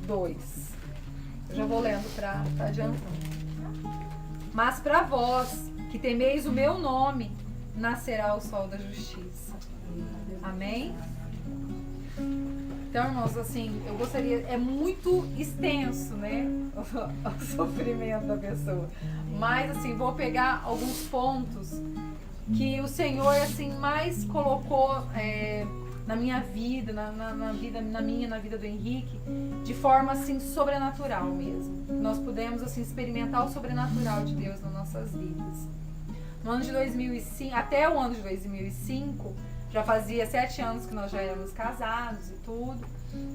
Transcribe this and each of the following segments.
2. Eu já vou lendo para adiantando. Mas para vós, que temeis o meu nome, nascerá o sol da justiça. Amém? Então, irmãos, assim, eu gostaria... É muito extenso, né? O sofrimento da pessoa. Mas, assim, vou pegar alguns pontos que o Senhor, assim, mais colocou na minha vida, na vida do Henrique, de forma, assim, sobrenatural mesmo. Nós pudemos, assim, experimentar o sobrenatural de Deus nas nossas vidas. No ano de 2005, até o ano de 2005, já fazia 7 anos que nós já éramos casados e tudo.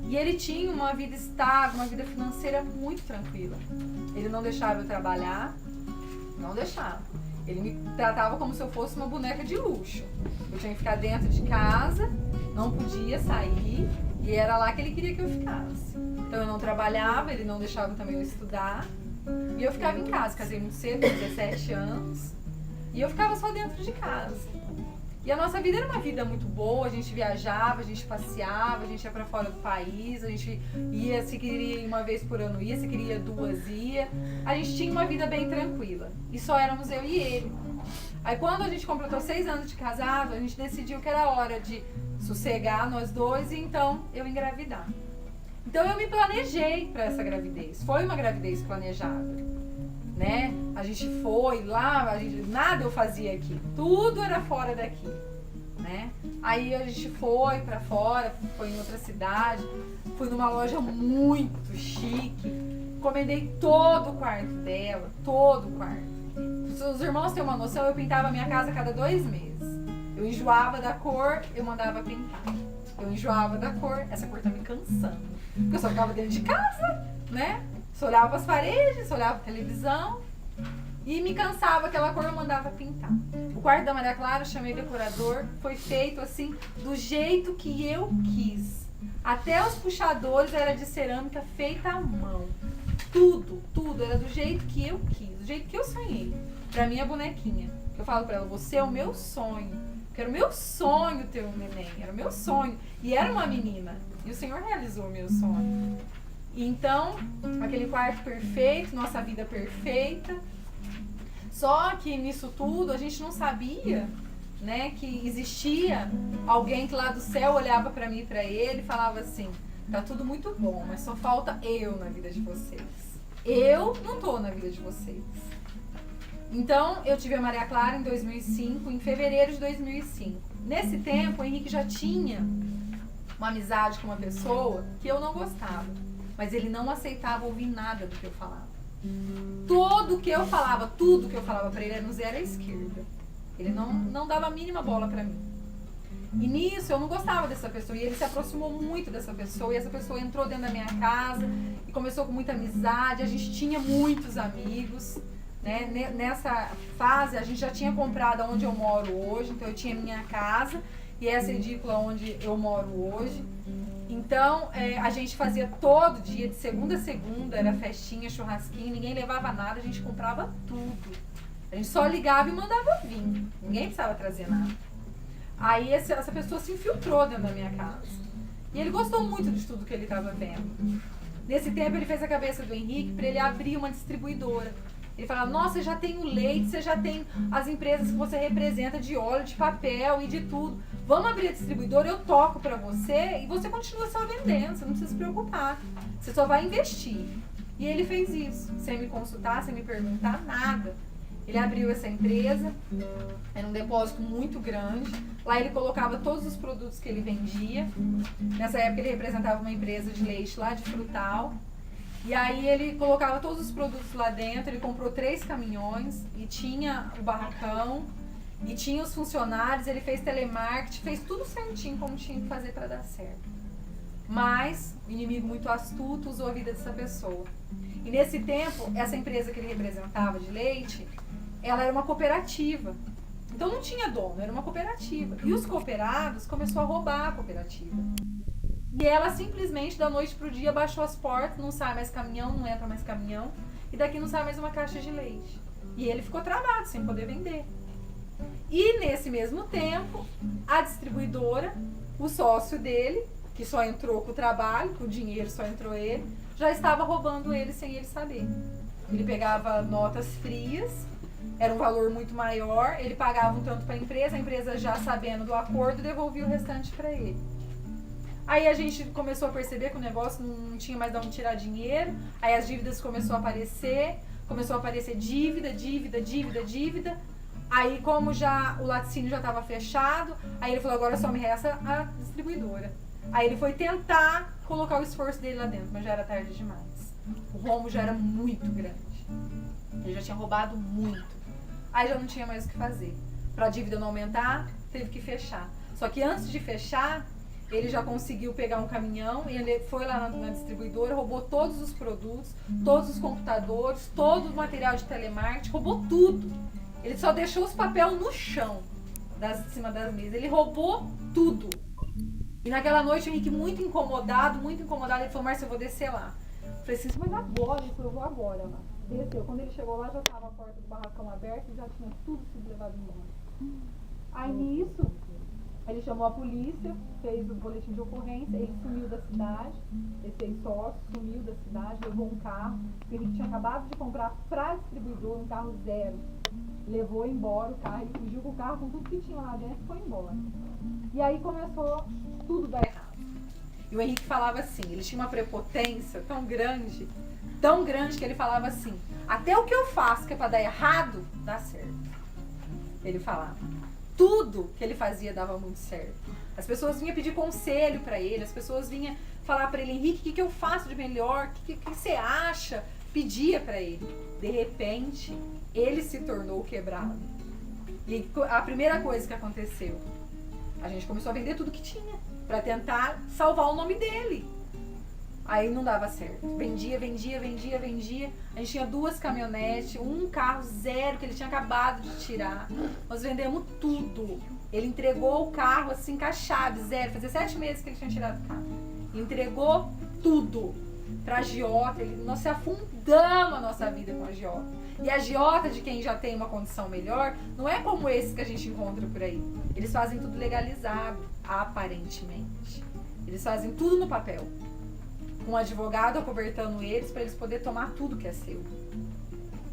E ele tinha uma vida estável, uma vida financeira muito tranquila. Ele não deixava eu trabalhar, não deixava. Ele me tratava como se eu fosse uma boneca de luxo. Eu tinha que ficar dentro de casa, não podia sair, e era lá que ele queria que eu ficasse. Então eu não trabalhava, ele não deixava também eu estudar, e eu ficava em casa. Casei muito cedo, com 17 anos, e eu ficava só dentro de casa. E a nossa vida era uma vida muito boa, a gente viajava, a gente passeava, a gente ia pra fora do país, a gente ia, se queria ir uma vez por ano ia, se queria 2 ia. A gente tinha uma vida bem tranquila. E só éramos eu e ele. Aí quando a gente completou 6 anos de casado, a gente decidiu que era hora de sossegar nós dois e então eu engravidar. Então eu me planejei para essa gravidez. Foi uma gravidez planejada. Né? A gente foi lá, nada eu fazia aqui, tudo era fora daqui, né? Aí a gente foi pra fora, foi em outra cidade, fui numa loja muito chique, encomendei todo o quarto dela, todo o quarto. Se os irmãos têm uma noção, eu pintava a minha casa a cada 2 meses. Eu enjoava da cor, eu mandava pintar. Eu enjoava da cor, essa cor tá me cansando, porque eu só ficava dentro de casa, né? Só olhava para as paredes, só olhava para televisão e me cansava aquela cor, eu mandava pintar. O quarto da Maria Clara, eu chamei decorador, foi feito assim, do jeito que eu quis. Até os puxadores era de cerâmica feita à mão. Tudo era do jeito que eu quis, do jeito que eu sonhei. Pra minha bonequinha. Eu falo pra ela, você é o meu sonho. Porque era o meu sonho ter um neném, era o meu sonho. E era uma menina. E o Senhor realizou o meu sonho. Então, aquele quarto perfeito, nossa vida perfeita. Só que nisso tudo a gente não sabia, né, que existia alguém que lá do céu olhava para mim e para ele e falava assim, tá tudo muito bom, mas só falta eu na vida de vocês. Eu não tô na vida de vocês. Então, eu tive a Maria Clara em 2005, em fevereiro de 2005. Nesse tempo, o Henrique já tinha uma amizade com uma pessoa que eu não gostava. Mas ele não aceitava ouvir nada do que eu falava. Tudo que eu falava pra ele era no zero à esquerda. Ele não dava a mínima bola pra mim. E nisso eu não gostava dessa pessoa. E ele se aproximou muito dessa pessoa. E essa pessoa entrou dentro da minha casa e começou com muita amizade. A gente tinha muitos amigos. Né? Nessa fase a gente já tinha comprado onde eu moro hoje. Então eu tinha minha casa e essa edícula onde eu moro hoje. Então, a gente fazia todo dia, de segunda a segunda, era festinha, churrasquinho, ninguém levava nada, a gente comprava tudo. A gente só ligava e mandava vir, ninguém precisava trazer nada. Aí essa pessoa se infiltrou dentro da minha casa. E ele gostou muito de tudo que ele estava vendo. Nesse tempo ele fez a cabeça do Henrique para ele abrir uma distribuidora. Ele falava, nossa, você já tem o leite, você já tem as empresas que você representa de óleo, de papel e de tudo. Vamos abrir a distribuidora, eu toco pra você e você continua só vendendo, você não precisa se preocupar. Você só vai investir. E ele fez isso, sem me consultar, sem me perguntar, nada. Ele abriu essa empresa, era um depósito muito grande. Lá ele colocava todos os produtos que ele vendia. Nessa época ele representava uma empresa de leite lá de Frutal. E aí ele colocava todos os produtos lá dentro, ele comprou 3 caminhões e tinha o barracão e tinha os funcionários, ele fez telemarketing, fez tudo certinho como tinha que fazer para dar certo. Mas o inimigo muito astuto usou a vida dessa pessoa. E nesse tempo, essa empresa que ele representava de leite, ela era uma cooperativa. Então não tinha dono, era uma cooperativa. E os cooperados começaram a roubar a cooperativa. E ela simplesmente, da noite pro dia, baixou as portas, não sai mais caminhão, não entra mais caminhão, e daqui não sai mais uma caixa de leite. E ele ficou travado, sem poder vender. E nesse mesmo tempo, a distribuidora, o sócio dele, que só entrou com o trabalho, com o dinheiro só entrou ele, já estava roubando ele sem ele saber. Ele pegava notas frias, era um valor muito maior, ele pagava um tanto para a empresa já sabendo do acordo devolvia o restante para ele. Aí a gente começou a perceber que o negócio não tinha mais de onde tirar dinheiro, aí as dívidas começou a aparecer dívida. Aí como já o laticínio já estava fechado, aí ele falou, agora só me resta a distribuidora. Aí ele foi tentar colocar o esforço dele lá dentro, mas já era tarde demais. O rombo já era muito grande. Ele já tinha roubado muito. Aí já não tinha mais o que fazer. Para a dívida não aumentar, teve que fechar. Só que antes de fechar, ele já conseguiu pegar um caminhão e ele foi lá na distribuidora, roubou todos os produtos, todos os computadores, todo o material de telemarketing, roubou tudo. Ele só deixou os papéis no chão, em cima das mesas. Ele roubou tudo. E naquela noite o Henrique muito incomodado, ele falou, Márcia, eu vou descer lá. Eu falei assim, mas agora? Ele falou, eu vou agora lá. Desceu. Quando ele chegou lá, já estava a porta do barracão aberta e já tinha tudo sido levado embora. Aí nisso, ele chamou a polícia, fez o boletim de ocorrência, ele sumiu da cidade, esse ex-sócio sumiu da cidade, levou um carro, que ele tinha acabado de comprar para distribuidor, um carro zero. Levou embora o carro, ele fugiu com o carro, com tudo que tinha lá dentro e foi embora. E aí começou tudo a dar errado. E o Henrique falava assim, ele tinha uma prepotência tão grande que ele falava assim, até o que eu faço que é para dar errado, dá certo. Ele falava. Tudo que ele fazia dava muito certo. As pessoas vinham pedir conselho para ele, as pessoas vinham falar para ele, Henrique, o que eu faço de melhor? O que você acha? Pedia para ele. De repente, ele se tornou quebrado. E a primeira coisa que aconteceu, a gente começou a vender tudo que tinha para tentar salvar o nome dele. Aí não dava certo. Vendia. A gente tinha 2 caminhonetes, um carro zero que ele tinha acabado de tirar. Nós vendemos tudo. Ele entregou o carro assim com a chave, zero. Fazia 7 meses que ele tinha tirado o carro. Ele entregou tudo pra agiota. Nós se afundamos a nossa vida com a agiota. E a agiota de quem já tem uma condição melhor não é como esse que a gente encontra por aí. Eles fazem tudo legalizado, aparentemente. Eles fazem tudo no papel. Um advogado acobertando eles para eles poderem tomar tudo que é seu.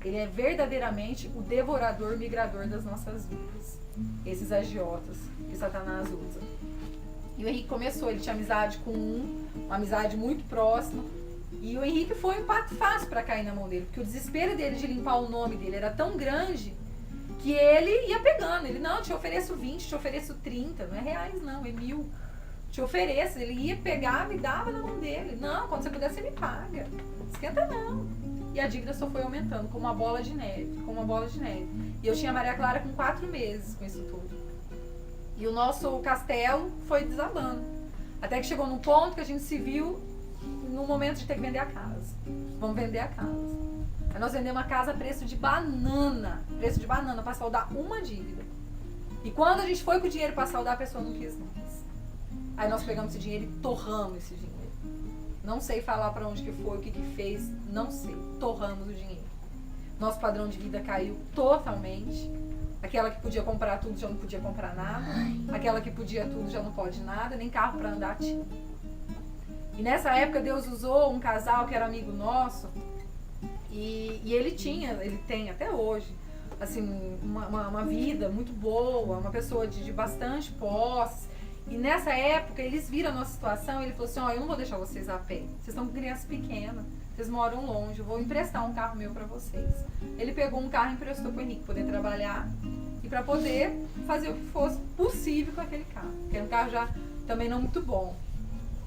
Ele é verdadeiramente o devorador migrador das nossas vidas. Esses agiotas que Satanás usa. E o Henrique começou, ele tinha amizade com uma amizade muito próxima. E o Henrique foi um pato fácil para cair na mão dele, porque o desespero dele de limpar o nome dele era tão grande que ele ia pegando. Ele, não, te ofereço 20, te ofereço 30, não é reais não, é 1.000. Te ofereço, ele ia, pegava e dava na mão dele. Não, quando você puder, você me paga. Esquenta não. E a dívida só foi aumentando, como uma bola de neve. E eu tinha a Maria Clara com 4 meses com isso tudo. E o nosso castelo foi desabando. Até que chegou num ponto que a gente se viu no momento de ter que vender a casa. Vamos vender a casa. Aí nós vendemos a casa a preço de banana. Para saldar uma dívida. E quando a gente foi com o dinheiro para saldar, a pessoa não quis mais. Aí nós pegamos esse dinheiro e torramos esse dinheiro. Não sei falar para onde que foi, o que que fez, não sei. Torramos o dinheiro. Nosso padrão de vida caiu totalmente. Aquela que podia comprar tudo já não podia comprar nada. Aquela que podia tudo já não pode nada, nem carro para andar tinha. E nessa época Deus usou um casal que era amigo nosso e ele tem até hoje, assim, uma vida muito boa, uma pessoa de bastante posse. E nessa época, eles viram a nossa situação e ele falou assim, eu não vou deixar vocês a pé. Vocês estão com criança pequena, vocês moram longe, eu vou emprestar um carro meu para vocês. Ele pegou um carro e emprestou pro Henrique poder trabalhar e para poder fazer o que fosse possível com aquele carro. Porque era um carro já também não muito bom.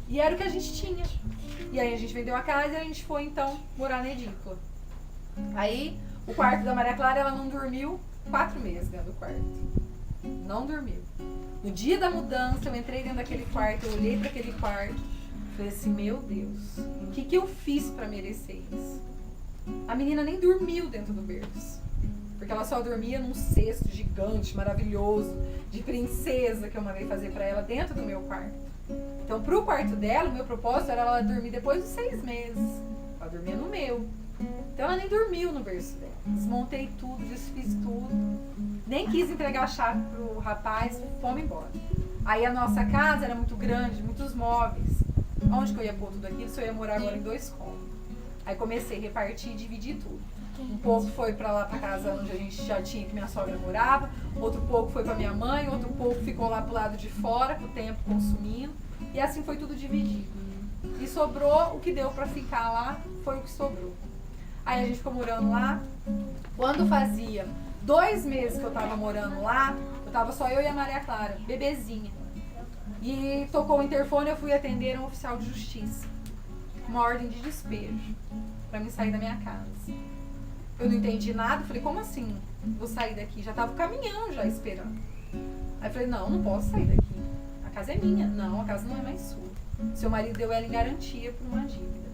E era o que a gente tinha. E aí a gente vendeu a casa e a gente foi então morar na edícula. Aí o quarto da Maria Clara, ela não dormiu 4 meses dentro do quarto. Não dormiu. No dia da mudança, eu entrei dentro daquele quarto, eu olhei para aquele quarto, falei assim, meu Deus, o que eu fiz para merecer isso? A menina nem dormiu dentro do berço, porque ela só dormia num cesto gigante, maravilhoso, de princesa que eu mandei fazer para ela dentro do meu quarto. Então, pro quarto dela, o meu propósito era ela dormir depois dos 6 meses. Ela dormia no meu. Então, ela nem dormiu no berço dela. Desmontei tudo, desfiz tudo. Nem quis entregar a chave pro rapaz, fomos embora. Aí a nossa casa era muito grande, muitos móveis. Onde que eu ia pôr tudo aquilo? Se eu ia morar agora em 2 cômodos. Aí comecei a repartir e dividir tudo. Um pouco foi pra lá pra casa onde a gente já tinha, que minha sogra morava. Outro pouco foi pra minha mãe. Outro pouco ficou lá pro lado de fora, com o tempo consumindo. E assim foi tudo dividido. E sobrou o que deu pra ficar lá, foi o que sobrou. Aí a gente ficou morando lá. Quando fazia 2 meses que eu tava morando lá, eu tava só eu e a Maria Clara, bebezinha. E tocou o interfone, eu fui atender um oficial de justiça. Uma ordem de despejo, pra me sair da minha casa. Eu não entendi nada, falei, como assim? Vou sair daqui? Já tava o caminhão já esperando. Aí eu falei, não posso sair daqui. A casa é minha. Não, a casa não é mais sua. Seu marido deu ela em garantia por uma dívida.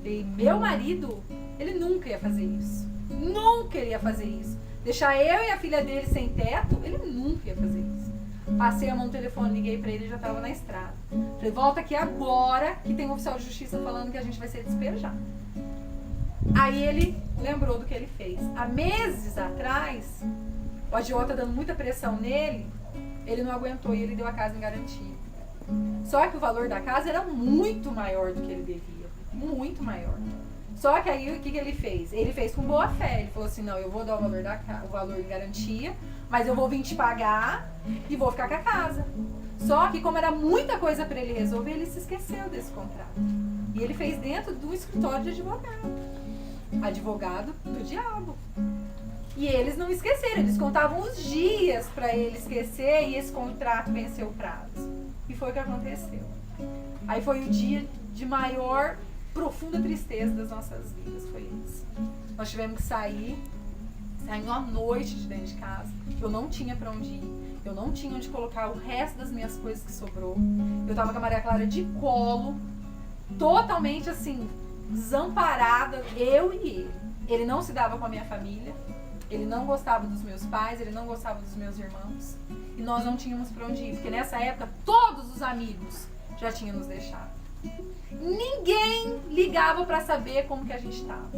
E meu marido, ele nunca ia fazer isso. Nunca ele ia fazer isso. Deixar eu e a filha dele sem teto, ele nunca ia fazer isso. Passei a mão no telefone, liguei pra ele, já tava na estrada. Falei, volta aqui agora, que tem um oficial de justiça falando que a gente vai ser despejado. Aí ele lembrou do que ele fez. Há meses atrás, o agiota dando muita pressão nele, ele não aguentou e ele deu a casa em garantia. Só que o valor da casa era muito maior do que ele devia. Muito maior. Só que aí o que ele fez? Ele fez com boa fé. Ele falou assim, não, eu vou dar o valor em garantia, mas eu vou vir te pagar e vou ficar com a casa. Só que como era muita coisa para ele resolver, ele se esqueceu desse contrato. E ele fez dentro do escritório de advogado. Advogado do diabo. E eles não esqueceram, eles contavam os dias para ele esquecer e esse contrato venceu o prazo. E foi o que aconteceu. Aí foi o dia de maior, profunda tristeza das nossas vidas, foi isso. Nós tivemos que sair à noite de dentro de casa. Eu não tinha para onde ir, eu não tinha onde colocar o resto das minhas coisas que sobrou. Eu tava com a Maria Clara de colo, totalmente assim, desamparada, eu e ele. Ele não se dava com a minha família, ele não gostava dos meus pais, ele não gostava dos meus irmãos. E nós não tínhamos para onde ir, porque nessa época todos os amigos já tinham nos deixado. Ninguém ligava para saber como que a gente estava.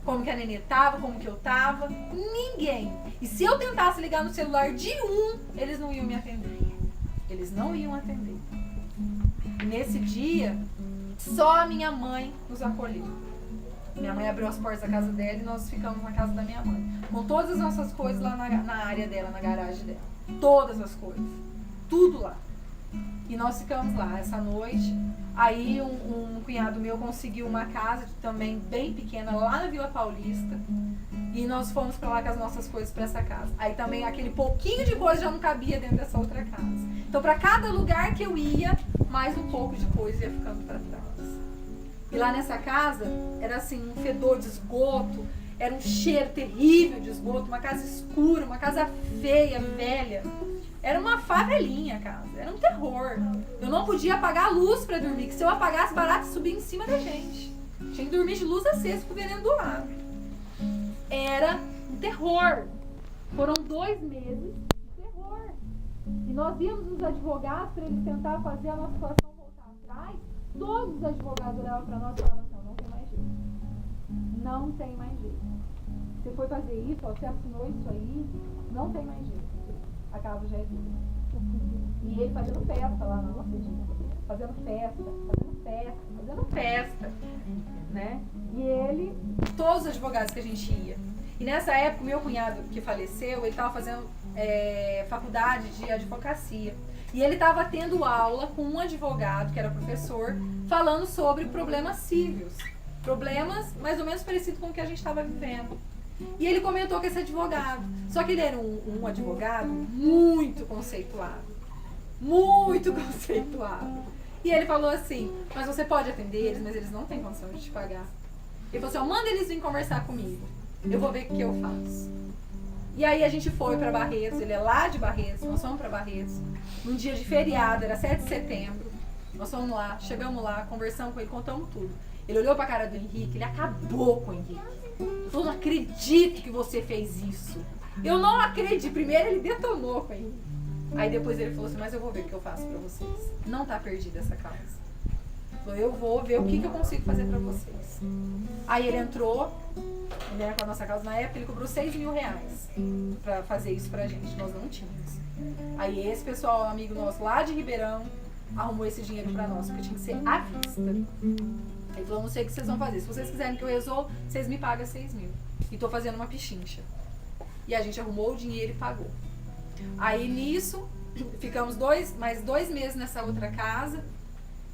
Como que a Nenê estava, como que eu estava. Ninguém. E se eu tentasse ligar no celular de eles não iam me atender. Eles não iam atender. E nesse dia, só a minha mãe nos acolheu. Minha mãe abriu as portas da casa dela e nós ficamos na casa da minha mãe. Com todas as nossas coisas lá na área dela, na garagem dela. Todas as coisas. Tudo lá. E nós ficamos lá essa noite. Aí um cunhado meu conseguiu uma casa também bem pequena lá na Vila Paulista. E nós fomos pra lá com as nossas coisas pra essa casa. Aí também aquele pouquinho de coisa já não cabia dentro dessa outra casa. Então pra cada lugar que eu ia, mais um pouco de coisa ia ficando pra trás. E lá nessa casa era assim, um fedor de esgoto, era um cheiro terrível de esgoto, uma casa escura, uma casa feia, velha. Era uma favelinha a casa, era um terror. Eu não podia apagar a luz pra dormir, que se eu apagasse, barato subia em cima da gente. Tinha que dormir de luz acesa com o veneno do lado. Era um terror. Foram 2 meses de terror. E nós íamos nos advogados para eles tentar fazer a nossa situação voltar atrás. Todos os advogados olhavam para nós e falavam assim, não tem mais jeito. Não tem mais jeito. Você foi fazer isso, ó, você assinou isso aí, não tem mais jeito. A casa já é dele. E ele fazendo festa lá, não acredito. Fazendo festa, né? E ele, todos os advogados que a gente ia. E nessa época, o meu cunhado que faleceu, ele estava fazendo faculdade de advocacia. E ele estava tendo aula com um advogado, que era professor, falando sobre problemas cíveis. Problemas mais ou menos parecidos com o que a gente estava vivendo. E ele comentou com esse advogado. Só que ele era um advogado muito conceituado. Muito conceituado. E ele falou assim, mas você pode atender eles, mas eles não têm condição de te pagar. Ele falou assim, ó, manda eles virem conversar comigo. Eu vou ver o que eu faço. E aí a gente foi pra Barretos, ele é lá de Barretos, nós fomos pra Barretos. Num dia de feriado, era 7 de setembro. Nós fomos lá, chegamos lá, conversamos com ele, contamos tudo. Ele olhou pra cara do Henrique, ele acabou com o Henrique. Ele falou, não acredito que você fez isso. Eu não acredito. Primeiro ele detonou com o Henrique. Aí depois ele falou assim, mas eu vou ver o que eu faço pra vocês. Não tá perdida essa causa. Ele falou, eu vou ver o que eu consigo fazer pra vocês. Aí ele entrou, ele era com a nossa causa na época, ele cobrou R$6.000 pra fazer isso pra gente. Nós não tínhamos. Aí esse pessoal, amigo nosso lá de Ribeirão, arrumou esse dinheiro pra nós, porque tinha que ser à vista. Ele falou, não sei o que vocês vão fazer. Se vocês quiserem que eu resolva, vocês me pagam 6 mil. E tô fazendo uma pichincha. E a gente arrumou o dinheiro e pagou. Aí nisso, ficamos mais 2 meses nessa outra casa.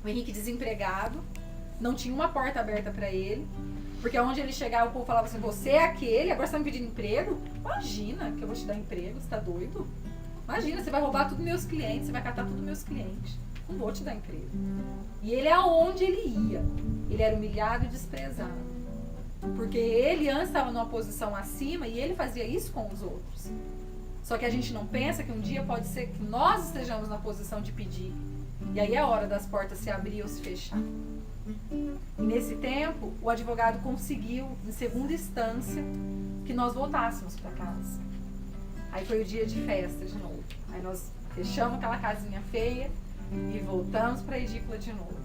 O Henrique desempregado. Não tinha uma porta aberta pra ele. Porque onde ele chegava, o povo falava assim, você é aquele, agora você tá me pedindo emprego? Imagina que eu vou te dar emprego, você tá doido? Imagina, você vai roubar tudo meus clientes, você vai catar tudo meus clientes. Não vou te dar emprego. E ele, aonde ele ia, ele era humilhado e desprezado. Porque ele antes estava numa posição acima e ele fazia isso com os outros. Só que a gente não pensa que um dia pode ser que nós estejamos na posição de pedir. E aí é a hora das portas se abrir ou se fechar. E nesse tempo, o advogado conseguiu, em segunda instância, que nós voltássemos para casa. Aí foi o dia de festa de novo. Aí nós fechamos aquela casinha feia e voltamos para a edícula de novo.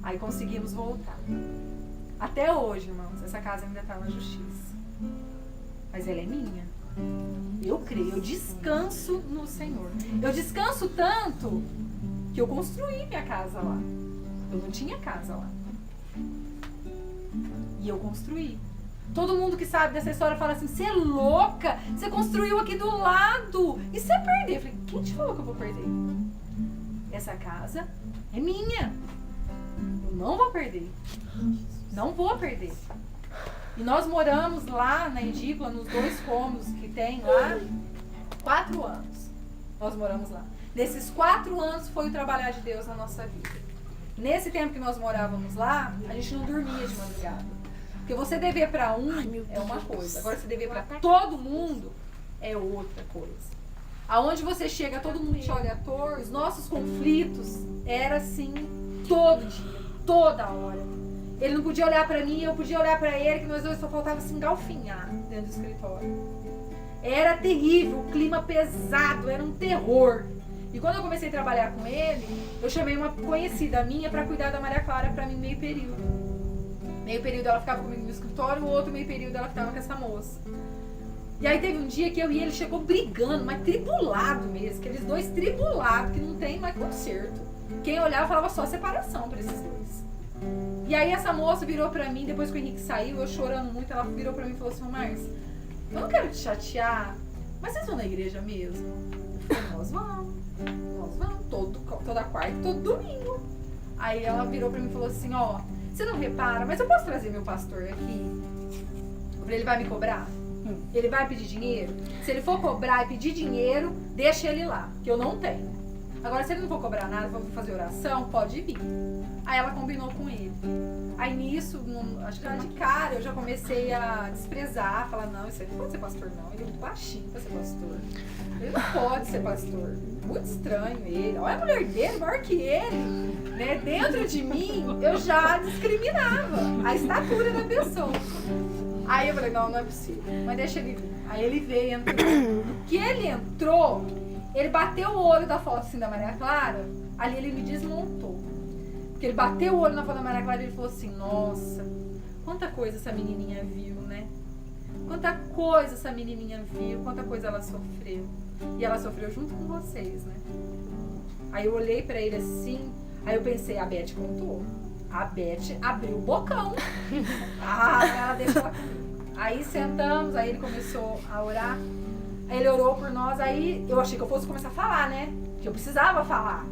Aí conseguimos voltar. Até hoje, irmãos, essa casa ainda está na justiça. Mas ela é minha. Eu creio, eu descanso no Senhor. Eu descanso tanto que eu construí minha casa lá. Eu não tinha casa lá. E eu construí. Todo mundo que sabe dessa história fala assim, você é louca, você construiu aqui do lado. E se eu perder? Eu falei, quem te falou que eu vou perder? Essa casa é minha. Eu não vou perder. Não vou perder. E nós moramos lá na edícula, nos 2 cômodos que tem lá, 4 anos. Nós moramos lá. Nesses 4 anos foi o trabalhar de Deus na nossa vida. Nesse tempo que nós morávamos lá, a gente não dormia de madrugada. Porque você dever para um é uma coisa. Agora, você dever para todo mundo é outra coisa. Aonde você chega, todo mundo te olha torto. Os nossos conflitos eram assim, todo dia, toda hora. Ele não podia olhar pra mim, eu podia olhar pra ele, que nós dois só faltava se engalfinhar dentro do escritório. Era terrível, o clima pesado, era um terror. E quando eu comecei a trabalhar com ele, eu chamei uma conhecida minha pra cuidar da Maria Clara pra mim meio período. Meio período ela ficava comigo no escritório, o outro meio período ela ficava com essa moça. E aí teve um dia que eu e ele chegou brigando, mas tribulado mesmo, aqueles 2 tribulados, que não tem mais conserto. Quem olhava falava só separação pra esses 2. E aí essa moça virou pra mim, depois que o Henrique saiu, eu chorando muito, ela virou pra mim e falou assim, Márcia, eu não quero te chatear, mas vocês vão na igreja mesmo? Eu falei, nós vamos, toda quarta e todo domingo. Aí ela virou pra mim e falou assim, ó, você não repara, mas eu posso trazer meu pastor aqui? Eu falei, ele vai me cobrar? Ele vai pedir dinheiro? Se ele for cobrar e pedir dinheiro, deixa ele lá, que eu não tenho. Agora, se ele não for cobrar nada, for fazer oração, pode vir. Aí ela combinou com ele. Aí nisso, acho que era de cara, eu já comecei a desprezar, falar, não, isso aí não pode ser pastor não, ele é muito baixinho pra ser pastor. Ele não pode ser pastor. Muito estranho ele. Olha a mulher dele, maior que ele. Né? Dentro de mim, eu já discriminava a estatura da pessoa. Aí eu falei, não é possível. Mas deixa ele vir. Aí ele veio, entrou. No que ele entrou, ele bateu o olho da foto assim da Maria Clara, ali ele me desmontou. Porque ele bateu o olho na foto da Maria Clara e ele falou assim, nossa, quanta coisa essa menininha viu, né? Quanta coisa essa menininha viu, quanta coisa ela sofreu. E ela sofreu junto com vocês, né? Aí eu olhei pra ele assim, aí eu pensei, a Beth contou. A Beth abriu o bocão. Ela deixou ela comigo. Aí sentamos, aí ele começou a orar. Aí ele orou por nós, aí eu achei que eu fosse começar a falar, né? Que eu precisava falar,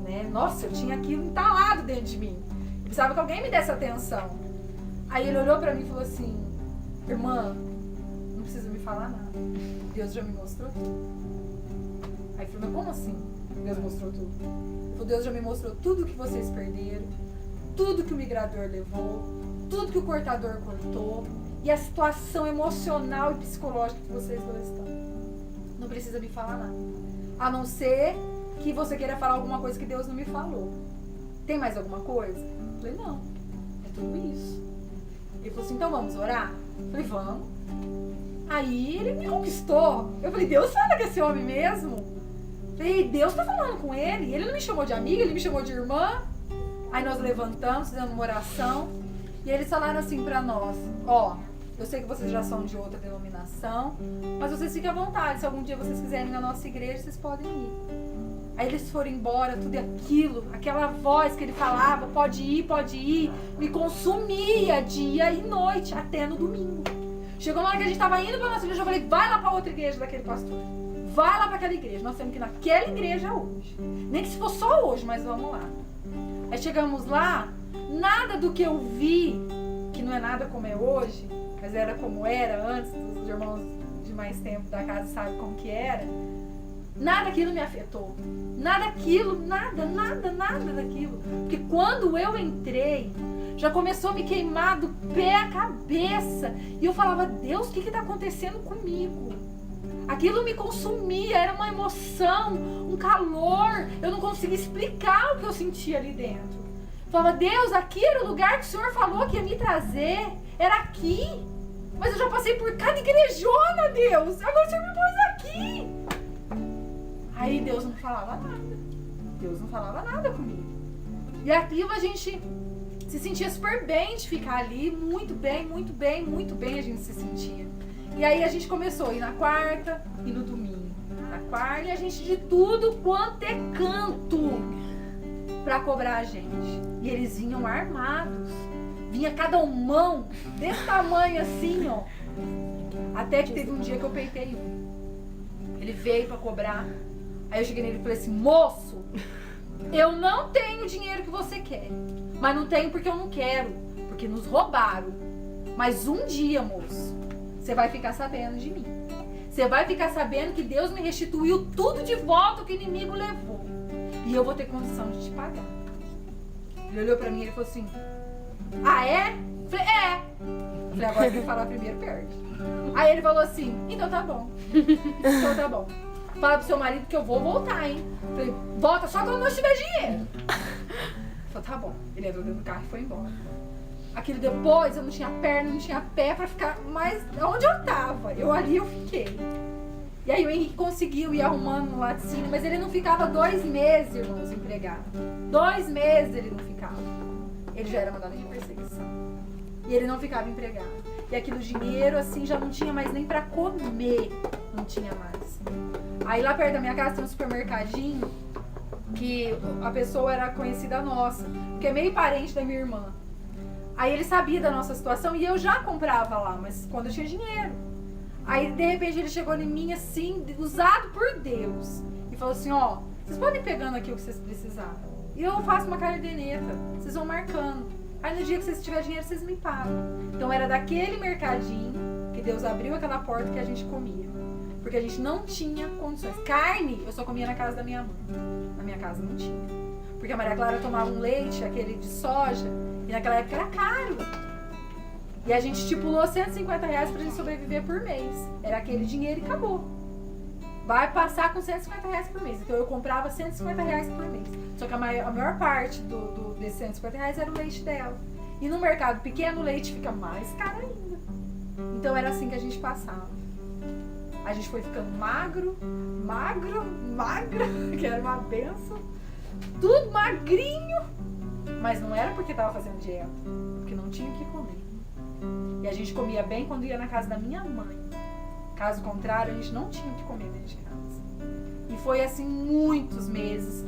né? Nossa, eu tinha aquilo entalado dentro de mim. Eu precisava que alguém me desse atenção. Aí ele olhou pra mim e falou assim, irmã, não precisa me falar nada. Deus já me mostrou tudo. Aí eu falei, mas como assim? Deus mostrou tudo. Ele falou, Deus já me mostrou tudo que vocês perderam, tudo que o migrador levou, tudo que o cortador cortou e a situação emocional e psicológica que vocês dois estão. Não precisa me falar nada. A não ser que você queira falar alguma coisa que Deus não me falou. Tem mais alguma coisa? Eu falei, não. É tudo isso. Ele falou assim, então vamos orar? Eu falei, vamos. Aí ele me conquistou. Eu falei, Deus fala com esse homem mesmo? Eu falei, Deus tá falando com ele. Ele não me chamou de amiga, ele me chamou de irmã. Aí nós levantamos, fizemos uma oração. E eles falaram assim pra nós, ó, Eu sei que vocês já são de outra denominação, mas vocês fiquem à vontade. Se algum dia vocês quiserem ir na nossa igreja, vocês podem ir. Aí eles foram embora, tudo aquilo, aquela voz que ele falava, pode ir, me consumia dia e noite, até no domingo. Chegou na hora que a gente estava indo para nossa igreja, eu falei, vai lá para outra igreja daquele pastor. Vai lá para aquela igreja, nós temos que ir naquela igreja hoje. Nem que se for só hoje, mas vamos lá. Aí chegamos lá, nada do que eu vi, que não é nada como é hoje, mas era como era antes, os irmãos de mais tempo da casa sabem como que era. Nada daquilo me afetou. Nada daquilo. Porque quando eu entrei, já começou a me queimar do pé à cabeça. E eu falava, Deus, o que está acontecendo comigo? Aquilo me consumia, era uma emoção, um calor. Eu não conseguia explicar o que eu sentia ali dentro. Eu falava, Deus, aqui era o lugar que o Senhor falou que ia me trazer. Era aqui. Mas eu já passei por cada igrejona, Deus. Agora o Senhor me pôs aqui. Aí Deus não falava nada comigo. E aquilo a gente se sentia super bem de ficar ali, muito bem a gente se sentia. E aí a gente começou a ir na quarta e no domingo. Na quarta e a gente de tudo quanto é canto pra cobrar a gente. E eles vinham armados. Vinha cada mão desse tamanho assim, ó. Até que teve um dia que eu peitei um. Ele veio pra cobrar. Aí eu cheguei nele e falei assim, moço, eu não tenho o dinheiro que você quer. Mas não tenho porque eu não quero. Porque nos roubaram. Mas um dia, moço, você vai ficar sabendo de mim. Você vai ficar sabendo que Deus me restituiu tudo de volta que o inimigo levou. E eu vou ter condição de te pagar. Ele olhou pra mim e ele falou assim, ah, é? Falei, é. Falei, agora quem falar primeiro perde. Aí ele falou assim, então tá bom. Fala pro seu marido que eu vou voltar, hein? Falei, volta só quando nós tiver dinheiro. Falei, tá bom. Ele entrou dentro do carro e foi embora. Aquilo depois, eu não tinha perna, não tinha pé pra ficar mais onde eu tava. Eu fiquei. E aí o Henrique conseguiu ir arrumando no laticínio, mas ele não ficava 2 meses, irmãos, empregado. 2 meses ele não ficava. Ele já era mandado de perseguição. E ele não ficava empregado. E aquilo dinheiro, assim, já não tinha mais nem pra comer. Não tinha mais. Aí lá perto da minha casa tem um supermercadinho que a pessoa era conhecida nossa, que é meio parente da minha irmã. Aí ele sabia da nossa situação e eu já comprava lá, mas quando eu tinha dinheiro. Aí de repente ele chegou em mim assim, usado por Deus, e falou assim, ó, vocês podem ir pegando aqui o que vocês precisarem. E eu faço uma caderneta, vocês vão marcando. Aí no dia que vocês tiverem dinheiro, vocês me pagam. Então era daquele mercadinho que Deus abriu aquela porta que a gente comia. Porque a gente não tinha condições. Carne, eu só comia na casa da minha mãe. Na minha casa não tinha. Porque a Maria Clara tomava um leite, aquele de soja, e naquela época era caro. E a gente estipulou R$150 pra gente sobreviver por mês. Era aquele dinheiro e acabou. Vai passar com R$150 por mês. Então eu comprava R$150 por mês. Só que a maior parte desses R$150 era o leite dela. E no mercado pequeno o leite fica mais caro ainda. Então era assim que a gente passava. A gente foi ficando magro, que era uma benção. Tudo magrinho. Mas não era porque tava fazendo dieta, porque não tinha o que comer. E a gente comia bem quando ia na casa da minha mãe. Caso contrário, a gente não tinha o que comer dentro de casa. E foi assim muitos meses.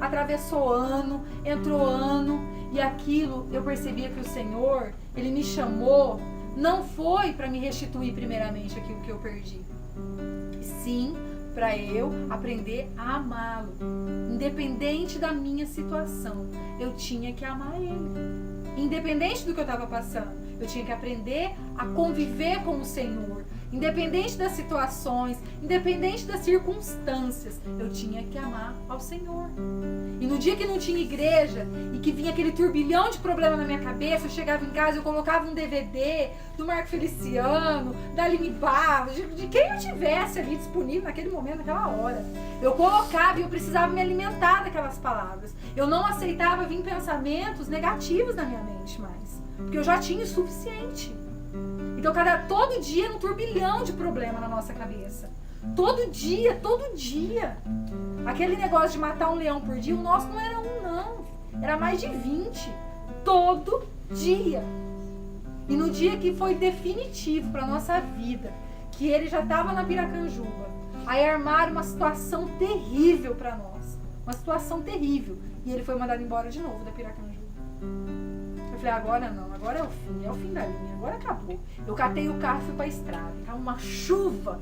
Atravessou ano, entrou ano. E aquilo, eu percebia que o Senhor, Ele me chamou, não foi para me restituir primeiramente aquilo que eu perdi. E sim, para eu aprender a amá-lo. Independente da minha situação, eu tinha que amar Ele. Independente do que eu estava passando, eu tinha que aprender a conviver com o Senhor. Independente das situações, independente das circunstâncias, eu tinha que amar ao Senhor. E no dia que não tinha igreja e que vinha aquele turbilhão de problema na minha cabeça, eu chegava em casa, eu colocava um DVD do Marco Feliciano, da Aline Barros, de quem eu tivesse ali disponível naquele momento, naquela hora. Eu colocava e eu precisava me alimentar daquelas palavras. Eu não aceitava vir pensamentos negativos na minha mente mais, porque eu já tinha o suficiente. Então, todo dia era um turbilhão de problema na nossa cabeça. Todo dia. Aquele negócio de matar um leão por dia, o nosso não era um, não. Era mais de 20. Todo dia. E no dia que foi definitivo para nossa vida, que ele já estava na Piracanjuba, aí armaram uma situação terrível para nós. Uma situação terrível. E ele foi mandado embora de novo da Piracanjuba. Eu falei, agora não, agora é o fim da linha, agora acabou. Eu catei o carro e fui pra estrada. Tava uma chuva.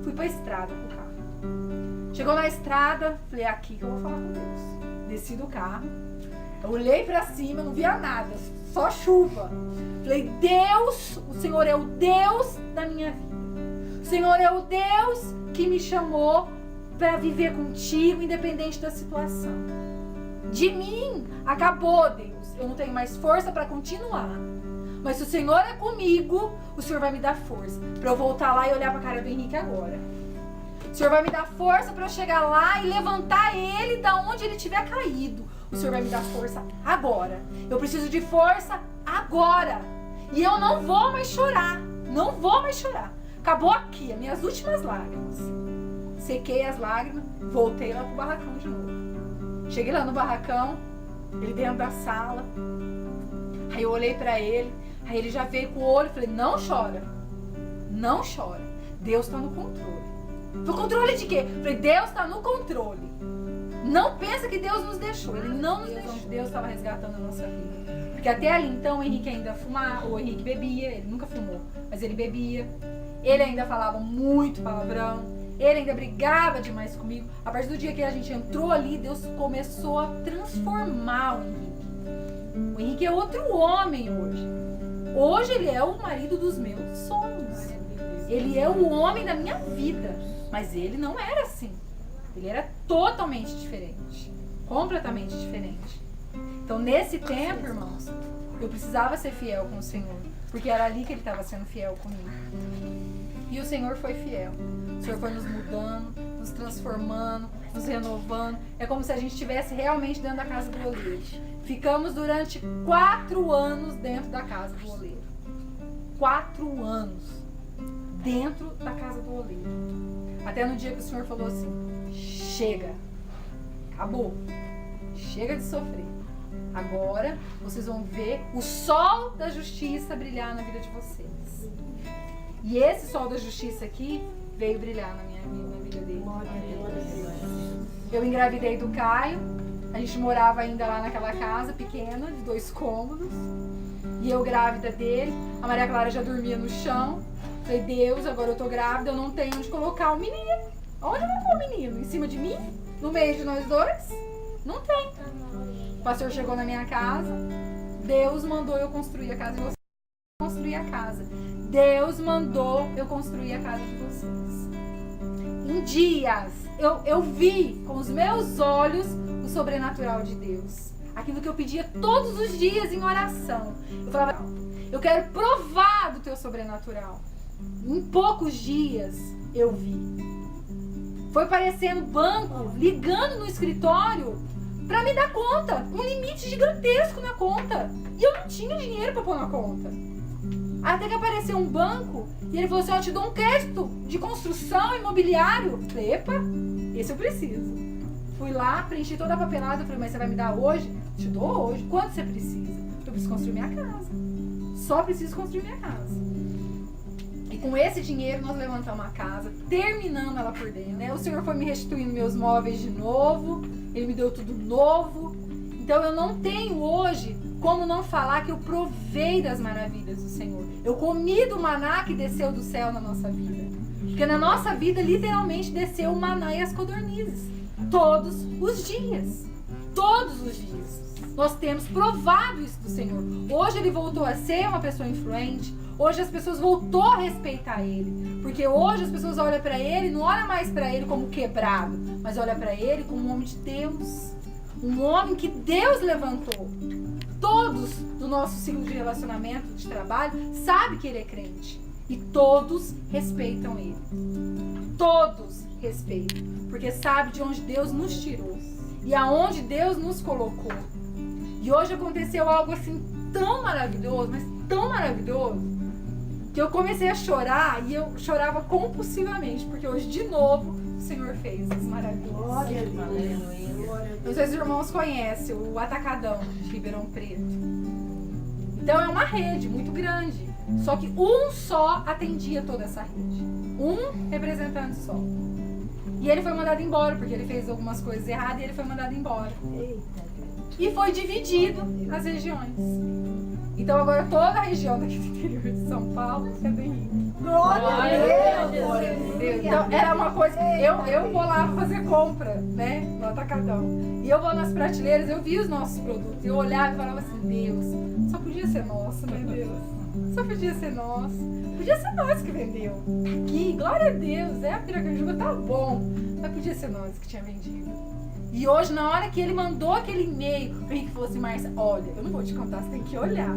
Fui pra estrada com o carro. Chegou na estrada, falei, é aqui que eu vou falar com Deus. Desci do carro, eu olhei pra cima, não via nada, só chuva. Falei, Deus, o Senhor é o Deus da minha vida. O Senhor é o Deus que me chamou para viver contigo, independente da situação. De mim, acabou, Deus. Eu não tenho mais força para continuar. Mas se o Senhor é comigo, o Senhor vai me dar força para eu voltar lá e olhar para a cara do Henrique agora. O Senhor vai me dar força para eu chegar lá e levantar ele da onde ele tiver caído. O Senhor vai me dar força agora. Eu preciso de força agora. E eu não vou mais chorar. Não vou mais chorar. Acabou aqui, as minhas últimas lágrimas. Sequei as lágrimas, voltei lá pro barracão de novo. Cheguei lá no barracão, ele dentro da sala. Aí eu olhei pra ele, aí ele já veio com o olho, falei, não chora. Não chora. Deus tá no controle. No controle de quê? Falei, Deus tá no controle. Não pensa que Deus nos deixou. Ele não nos deixou. Deus estava resgatando a nossa vida. Porque até ali então o Henrique ainda fumava, o Henrique bebia, ele nunca fumou, mas ele bebia. Ele ainda falava muito palavrão. Ele ainda brigava demais comigo. A partir do dia que a gente entrou ali, Deus começou a transformar o Henrique. O Henrique é outro homem hoje. Hoje ele é o marido dos meus sonhos. Ele é o homem da minha vida. Mas ele não era assim. Ele era totalmente diferente. Completamente diferente. Então nesse tempo, irmãos, eu precisava ser fiel com o Senhor. Porque era ali que ele estava sendo fiel comigo. E o Senhor foi fiel. O Senhor foi nos mudando, nos transformando, nos renovando. É como se a gente estivesse realmente dentro da casa do oleiro. Ficamos durante 4 anos dentro da casa do oleiro. 4 anos dentro da casa do oleiro. Até no dia que o Senhor falou assim, chega, acabou, chega de sofrer. Agora vocês vão ver o sol da justiça brilhar na vida de vocês. E esse sol da justiça aqui veio brilhar na vida dele. Eu engravidei do Caio. A gente morava ainda lá naquela casa pequena, de 2 cômodos. E eu grávida dele. A Maria Clara já dormia no chão. Falei, Deus, agora eu tô grávida, eu não tenho onde colocar o menino. Onde eu vou pôr o menino? Em cima de mim? No meio de nós dois? Não tem. O pastor chegou na minha casa. Deus mandou eu construir a casa de vocês. Construir a casa. Deus mandou eu construir a casa de vocês. Em dias, eu vi com os meus olhos o sobrenatural de Deus. Aquilo que eu pedia todos os dias em oração. Eu falava, eu quero provar do teu sobrenatural. Em poucos dias eu vi. Foi parecendo banco ligando no escritório para me dar conta. Um limite gigantesco na conta. E eu não tinha dinheiro para pôr na conta. Até que apareceu um banco e ele falou assim, eu te dou um crédito de construção imobiliário. Falei, epa, esse eu preciso. Fui lá, preenchi toda a papelada, falei, mas você vai me dar hoje? Te dou hoje. Quanto você precisa? Eu preciso construir minha casa. Só preciso construir minha casa. E com esse dinheiro nós levantamos a casa, terminamos ela por dentro, né? O Senhor foi me restituindo meus móveis de novo, Ele me deu tudo novo. Então eu não tenho hoje como não falar que eu provei das maravilhas do Senhor. Eu comi do maná que desceu do céu na nossa vida. Porque na nossa vida literalmente desceu o maná e as codornizes. Todos os dias. Todos os dias. Nós temos provado isso do Senhor. Hoje Ele voltou a ser uma pessoa influente. Hoje as pessoas voltou a respeitar Ele. Porque hoje as pessoas olham para Ele, não olham mais para Ele como quebrado, mas olham para Ele como um homem de Deus. Um homem que Deus levantou. Todos do nosso ciclo de relacionamento, de trabalho, sabem que Ele é crente. E todos respeitam Ele. Todos respeitam. Porque sabe de onde Deus nos tirou. E aonde Deus nos colocou. E hoje aconteceu algo assim tão maravilhoso, mas tão maravilhoso, que eu comecei a chorar e eu chorava compulsivamente, porque hoje de novo o Senhor fez as maravilhas. Glória a Deus. Não sei se os irmãos conhecem o Atacadão de Ribeirão Preto. Então é uma rede muito grande. Só que um só atendia toda essa rede. Um representante só. E ele foi mandado embora, porque ele fez algumas coisas erradas e ele foi mandado embora. E foi dividido as regiões. Então agora toda a região daqui do interior de São Paulo é do Henrique. Glória a Deus! Então era uma coisa que eu vou lá fazer compra, né? No Atacadão. E eu vou nas prateleiras, eu vi os nossos produtos. Eu olhava e falava assim, Deus, só podia ser nosso, né, Deus? Só podia ser nosso. Podia ser nós que vendeu. Tá aqui, glória a Deus. A Piracanjuba tá bom. Mas podia ser nós que tinha vendido. E hoje, na hora que ele mandou aquele e-mail, o Henrique falou assim, Márcia, olha, eu não vou te contar, você tem que olhar.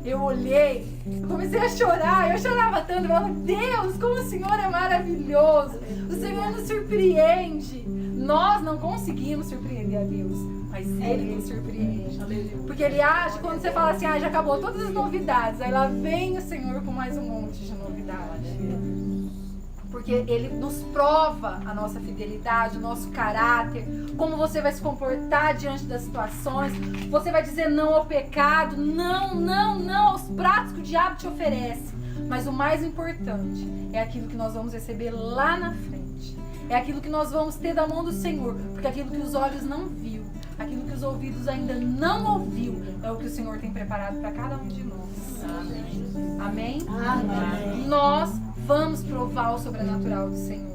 Eu olhei, eu comecei a chorar, eu chorava tanto, eu falava, Deus, como o Senhor é maravilhoso, o Senhor nos surpreende. Nós não conseguimos surpreender a Deus, mas Ele nos surpreende. Porque Ele age quando você fala assim, já acabou todas as novidades, aí lá vem o Senhor com mais um monte de novidades. Porque Ele nos prova a nossa fidelidade, o nosso caráter, como você vai se comportar diante das situações. Você vai dizer não ao pecado, não aos pratos que o diabo te oferece. Mas o mais importante é aquilo que nós vamos receber lá na frente. É aquilo que nós vamos ter da mão do Senhor. Porque aquilo que os olhos não viu, aquilo que os ouvidos ainda não ouviu, é o que o Senhor tem preparado para cada um de nós. Amém? Amém? Amém. Nós vamos provar o sobrenatural do Senhor.